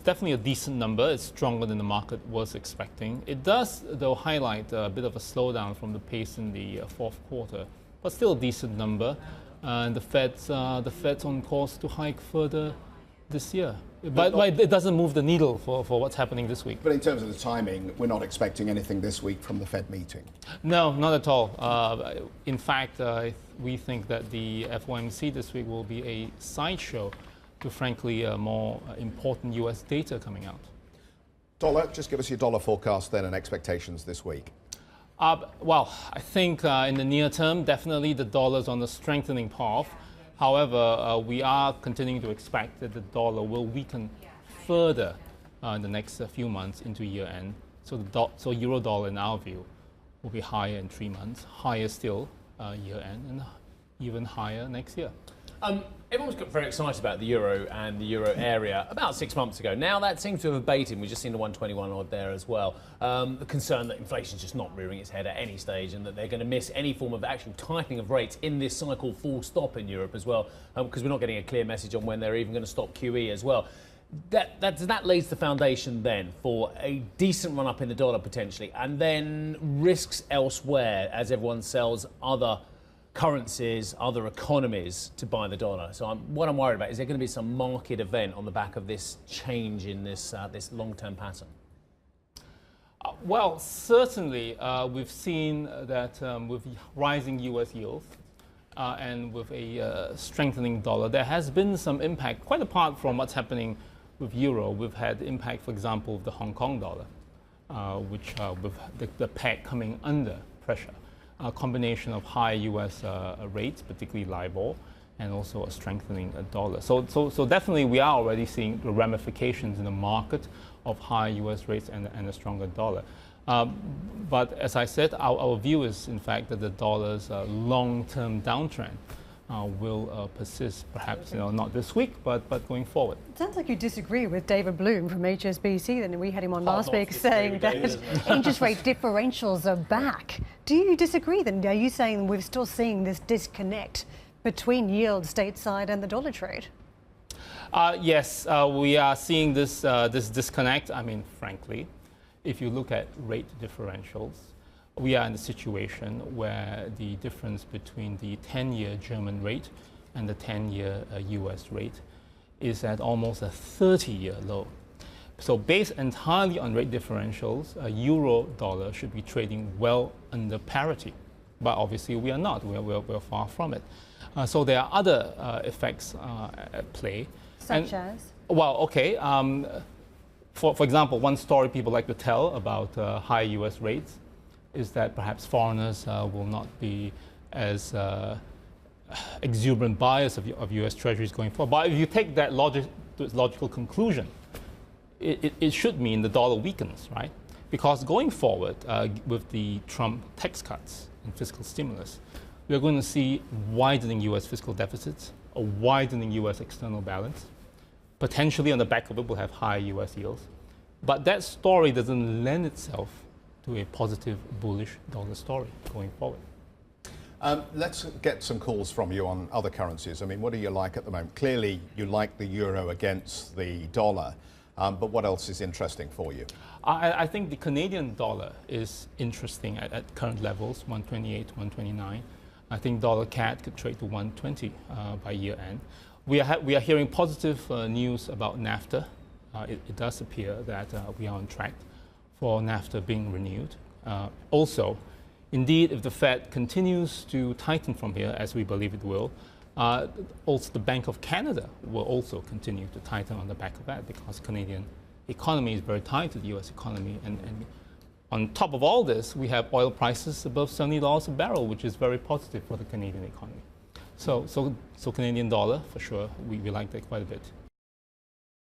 definitely a decent number. It's stronger than the market was expecting. It does, though, highlight a bit of a slowdown from the pace in the fourth quarter, but still a decent number. And the Fed's on course to hike further this year. But it doesn't move the needle for what's happening this week. But in terms of the timing, we're not expecting anything this week from the Fed meeting. No, not at all. In fact, we think that the FOMC this week will be a sideshow to, frankly, more important US data coming out. Dollar, just give us your dollar forecast then and expectations this week. Well, I think in the near term, definitely the dollar's on the strengthening path. However, we are continuing to expect that the dollar will weaken further in the next few months into year end. So euro dollar, in our view, will be higher in 3 months, higher still year end, and even higher next year. Everyone was very excited about the euro and the euro area about 6 months ago. Now that seems to have abated. We've just seen the 121 odd there as well. The concern that inflation's just not rearing its head at any stage and that they're going to miss any form of actual tightening of rates in this cycle full stop in Europe as well, because we're not getting a clear message on when they're even going to stop QE as well. That lays the foundation then for a decent run up in the dollar potentially, and then risks elsewhere as everyone sells other currencies, other economies to buy the dollar. So what I'm worried about is there going to be some market event on the back of this change in this long-term pattern? Well, certainly we've seen that with rising US yields and with a strengthening dollar, there has been some impact, quite apart from what's happening with euro. We've had impact, for example, of the Hong Kong dollar, which with the peg coming under pressure. A combination of high US rates, particularly LIBOR, and also a strengthening dollar. So definitely we are already seeing the ramifications in the market of high US rates and a stronger dollar. But as I said, our view is in fact that the dollar's long-term downtrend will persist, perhaps not this week, but going forward. It sounds like you disagree with David Bloom from HSBC. Then we had him on last week saying that interest rate differentials are back. Do you disagree? Then are you saying we're still seeing this disconnect between yield stateside and the dollar trade? Yes, we are seeing this disconnect. I mean, frankly, if you look at rate differentials, we are in a situation where the difference between the 10-year German rate and the 10-year US rate is at almost a 30-year low. So based entirely on rate differentials, a euro dollar should be trading well under parity. But obviously we are not. We're far from it. So there are other effects at play. Such as? Well, okay. For example, one story people like to tell about high US rates is that perhaps foreigners will not be as exuberant buyers of US treasuries going forward. But if you take that to its logical conclusion, it should mean the dollar weakens, right? Because going forward, with the Trump tax cuts and fiscal stimulus, we're going to see widening US fiscal deficits, a widening US external balance. Potentially on the back of it, we'll have high US yields. But that story doesn't lend itself to a positive, bullish dollar story going forward. Let's get some calls from you on other currencies. I mean, what do you like at the moment? Clearly, you like the euro against the dollar, but what else is interesting for you? I think the Canadian dollar is interesting at current levels, 128, 129. I think dollar CAD could trade to 120 by year end. We are hearing positive news about NAFTA. It does appear that we are on track for NAFTA being renewed. Also, indeed, if the Fed continues to tighten from here, as we believe it will, also the Bank of Canada will also continue to tighten on the back of that, because Canadian economy is very tied to the US economy. And on top of all this, we have oil prices above $70 a barrel, which is very positive for the Canadian economy. So Canadian dollar, for sure, we like that quite a bit.